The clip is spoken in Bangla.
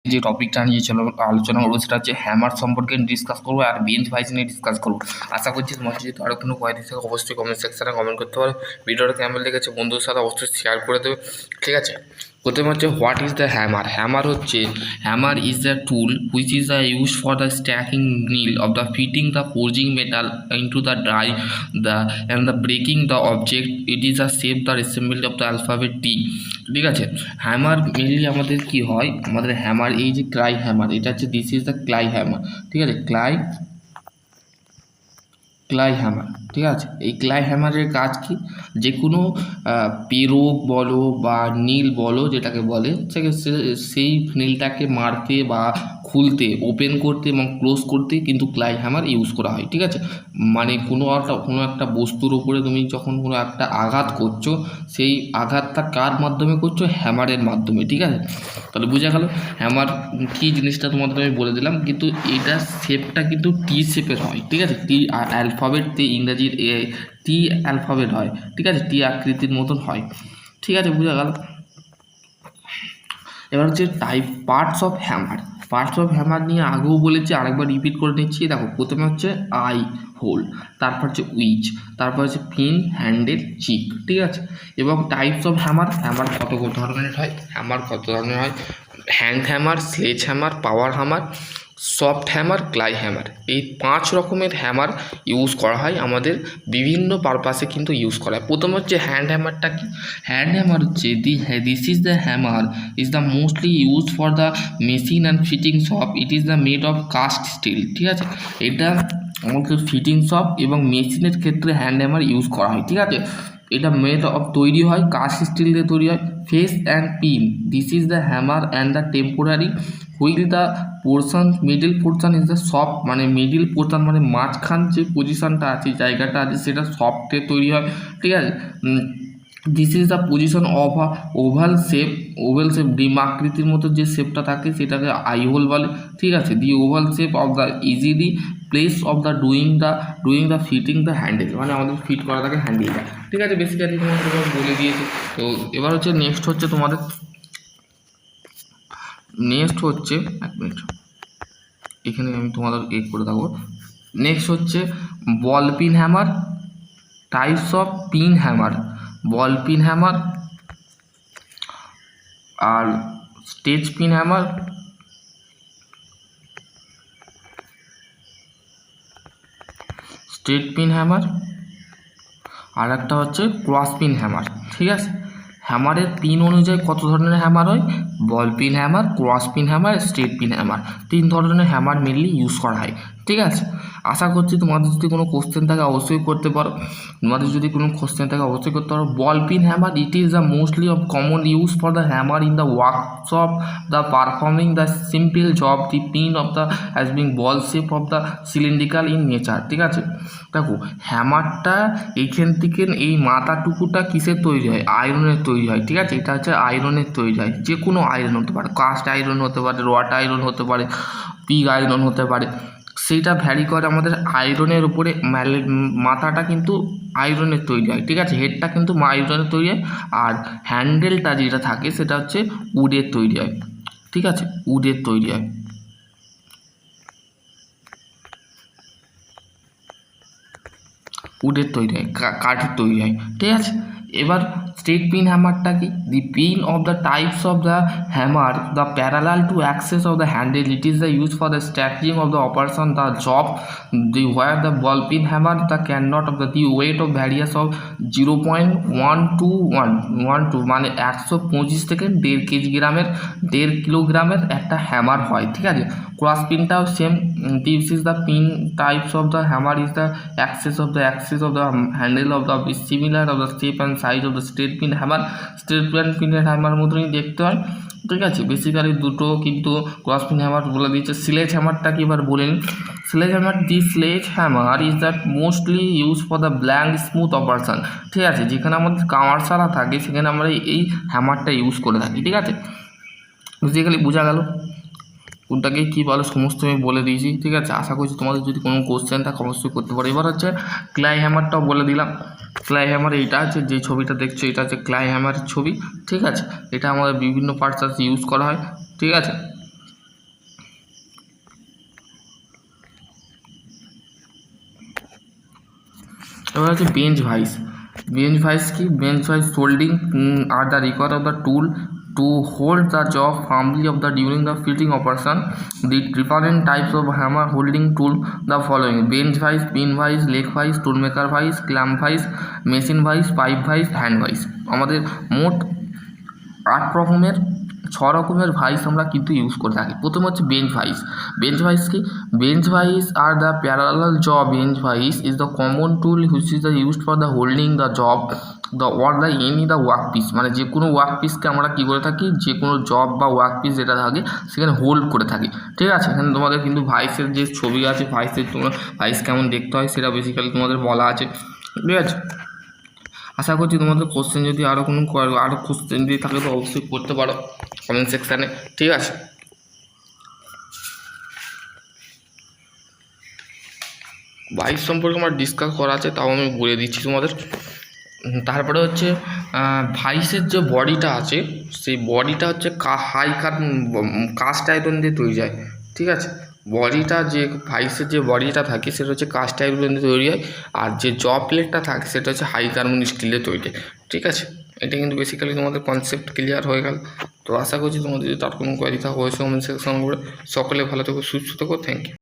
যে টপিকটা নিয়ে আলোচনা করবো সেটা হচ্ছে হ্যামার সম্পর্কে ডিসকাস করবো আর বেঞ্চ ভাইস নিয়ে ডিসকাস করবো। আশা করছি তোমাদের যদি আরও কোনো কোয়ারি থাকে অবশ্যই কমেন্ট সেকশনে কমেন্ট করতে পারো। ভিডিওটা কেমন লেগেছে বন্ধুদের সাথে অবশ্যই শেয়ার করে দেবে, ঠিক আছে। প্রথমে হচ্ছে what is the hammer. Hammer is the tool which is the use for the stacking nail of the fitting the forging metal into the dry and the breaking the object. It is the shape the assembly of the alphabet T, ঠিক আছে। হ্যামার মেনলি আমাদের কি হয়, আমাদের হ্যামার এই যে ক্লাই হ্যামার, এটা হচ্ছে দিস ইজ দ্য ক্লাই হ্যামার, ঠিক আছে। ক্লাই হ্যামার, ঠিক আছে। এই ক্লাই হ্যামারের কাজ কি, যে কোনো পেরোক বলো বা নীল বলো যেটাকে বলে, সেই নীলটাকে মারতে বা খুলতে, ওপেন করতে এবং ক্লোজ করতে কিন্তু ক্লাই হ্যামার ইউজ করা হয়, ঠিক আছে। মানে কোনো একটা বস্তুর উপরে তুমি যখন কোনো একটা আঘাত করছো, সেই আঘাতটা কার মাধ্যমে করছো, হ্যামারের মাধ্যমে, ঠিক আছে। তাহলে বোঝা গেল হ্যামার কী জিনিসটা তোমাদের আমি বলে দিলাম। কিন্তু এইটার শেপটা কিন্তু টি শেপের হয়, ঠিক আছে। টি অ্যালফাবেট, ইংরাজির টি অ্যালফাবেট হয়, ঠিক আছে। টি আকৃতির মতন হয়, ঠিক আছে, বোঝা গেল। এবার হচ্ছে পার্টস অফ হ্যামার নিয়ে আগেও বলেছি, আরেকবার রিপিট করে নিচ্ছি। দেখো, প্রথমে হচ্ছে আই হোল, তারপর হচ্ছে উইচ, তারপর হচ্ছে পিন, হ্যান্ডেল, চিক, ঠিক আছে। এবং টাইপস অফ হ্যামার কত ধরনের হয়, হ্যান্ড হ্যামার, স্লেজ হ্যামার, পাওয়ার হ্যামার, সফট হ্যামার, ক্লাই হ্যামার। এই 5 রকমের হ্যামার ইউজ করা হয়, আমাদের বিভিন্ন পারপাসে কিন্তু ইউজ করা হয়। প্রথম হচ্ছে হ্যান্ড হ্যামারটা কি, হ্যান্ড হ্যামার হচ্ছে this is the hammer is the mostly use for the machine and fitting shop. It is the made of cast steel, ঠিক আছে। এটা আমাদের ফিটিং শপ এবং মেশিনের ক্ষেত্রে হ্যান্ড হ্যামার ইউজ করা হয়, ঠিক আছে। এটা মেড অফ তৈরি হয় কাস্ট স্টিল দিয়ে তৈরি হয়। Face and pin, this is the hammer and the temporary wheel the middle portion is the soft, মানে মিডিল পোর্শন মানে মাঝখান যে পজিশনটা আছে, জায়গাটা আছে, সেটা সফটে তৈরি হয়, ঠিক আছে। This is the position of a oval shape ডিম আকৃতির মতো যে শেপটা থাকে সেটাকে আই হোল বলে, ঠিক আছে। The oval shape of the easily place of the doing the fitting the handle, মানে আমাদের ফিট করা থাকে হ্যান্ডেলটা, ঠিক আছে। বেসিক্যালি তোমাদের বলে দিয়েছি। তো এবার হচ্ছে নেক্সট হচ্ছে এক মিনিট, এখানে আমি তোমাদের করে দেবো। নেক্সট হচ্ছে ball pin hammer, types of pin hammer, ball pin hammer আর stage pin hammer, straight pin hammer, আর একটা হচ্ছে ক্রস পিন হ্যামার, ঠিক আছে। হ্যামারের পিন অনুযায়ী কত ধরনের হ্যামার হয়, ball pin hammer, cross pin hammer, straight pin hammer, 3 ধরনের হ্যামার মেনলি ইউজ করা হয়, ঠিক আছে। আশা করছি তোমাদের যদি কোনো কোশ্চেন থাকে অবশ্যই করতে পারো, ball pin hammer, it is the mostly of common use for the hammer in the workshop the performing the simple job. The pin of the has being ball shape of the cylindrical in nature, ঠিক আছে। দেখো, হ্যামারটা এইখান থেকে এই মাথাটুকুটা কিসের তৈরি হয়, আয়রনের তৈরি হয়, ঠিক আছে। এটা হচ্ছে আয়রনের তৈরি হয়, যে কোনো আয়রন হতে পারে, কাস্ট আয়রন হতে পারে, রড আয়রন হতে পারে, পিগ আয়রন হতে পারে, সেইটা ভ্যারি করে আমাদের আয়রনের উপরে। মাথাটা কিন্তু আয়রনের তৈরি হয়, ঠিক আছে। হেডটা কিন্তু আয়রনের তৈরি হয়, আর হ্যান্ডেলটা যেটা থাকে সেটা হচ্ছে উডের তৈরি হয়, ঠিক আছে, উডের তৈরি হয়, কাঠের তৈরি হয়, ঠিক আছে। এবার স্ট্রেট পিন হ্যামারটা কি, the pin of the types of the hammer the parallel to axis of the handle. It is the use for the stacking of the operation the job the where the ball pin hammer the can not of the weight of various of 0.12 মানে 125 থেকে 1.5 কিলোগ্রামের একটা হ্যামার হয়, ঠিক আছে। ক্রস পিনটাও same, this is the pin types of the hammer is the axis of the handle of the similar of the shape and size of the straight pin hammer. Straight পিনের হ্যামার মতনই দেখতে হয়, ঠিক আছে। বেসিক্যালি দুটো কিন্তু ক্রস পিন হ্যামার বলে দিচ্ছে। স্লেজ হ্যামারটা কি এবার বলে নিন। Sledge hammer, the sledge hammer is that mostly use for the blank smooth operation, ঠিক আছে। যেখানে আমাদের কামারশালা থাকে সেখানে আমরা এই হ্যামারটা ইউজ করে থাকি, ঠিক আছে। বেসিক্যালি বোঝা গেল কোনটাকে কী বলে, সমস্ত আমি বলে দিয়েছি, ঠিক আছে। আশা করছি তোমাদের যদি কোনো কোশ্চেন থাকে অবশ্যই করতে পারো। এবার হচ্ছে ক্লাই হ্যামারটাও বলে দিলাম। ক্লাই হ্যামার এইটা আছে, যে ছবিটা দেখছো এটা হচ্ছে ক্লাই হ্যামারের ছবি, ঠিক আছে। এটা আমাদের বিভিন্ন পার্টস ইউজ করা হয়, ঠিক আছে। এবার হচ্ছে বেঞ্চ ভাইস। বেঞ্চ ভাইস কি? Bench vice holding are the require of the tool to hold the jaw firmly of the during the fitting operation. The different types of hammer holding tool the following: bench vise, pin vise, leg vise, tool maker vise, clamp vise, machine vise, pipe vise, hand vise। আমাদের মোট 6 রকমের ভাইস আমরা কিন্তু ইউজ করে থাকি। প্রথম হচ্ছে বেঞ্চ ভাইস। বেঞ্চ ভাইস কি? Bench vice are the parallel jaw bench vice is the common tool which is the used for the holding the job the or the any the work piece. মানে যে কোনো ওয়ার্ক পিসকে আমরা কী করে থাকি, যে কোনো জব বা ওয়ার্ক পিস যেটা থাকে সেখানে হোল্ড করে থাকি। ঠিক আছে, এখানে তোমাদের কিন্তু ভাইসের যে ছবি আছে, ভাইসের তোমরা ভাইস কেমন দেখতে হয় সেটা বেসিক্যালি তোমাদের বলা আছে। ঠিক আছে, আশা করছি তোমাদের কোশ্চেন যদি আরও কোশ্চেন যদি থাকে তো অবশ্যই করতে পারো কমেন্ট সেকশানে। ঠিক আছে, ভাইস সম্পর্কে আমার ডিসকাস করা আছে, তাও আমি বলে দিচ্ছি তোমাদের। তারপরে হচ্ছে ভাইসের যে বডিটা আছে সেই বডিটা হচ্ছে কাস্ট আয়রন দিয়ে তৈরি হয়। ঠিক আছে, বডিটা যে ভাইসের যে বডিটা থাকে সেটা হচ্ছে কাস্ট আয়রন দিয়ে তৈরি হয়, আর যে জ প্লেটটা থাকে সেটা হচ্ছে হাই কার্বন স্টিলের তৈরি। ঠিক আছে, এটা কিন্তু বেসিক্যালি তোমাদের কনসেপ্ট ক্লিয়ার হয়ে গেল। তো আশা করছি তোমাদের যদি তার কোনো কোয়ারি থাকে অবশ্যই কমেন্ট সেকশন করে। সকলে ভালো থেকো, সুস্থ থেকো। Thank you.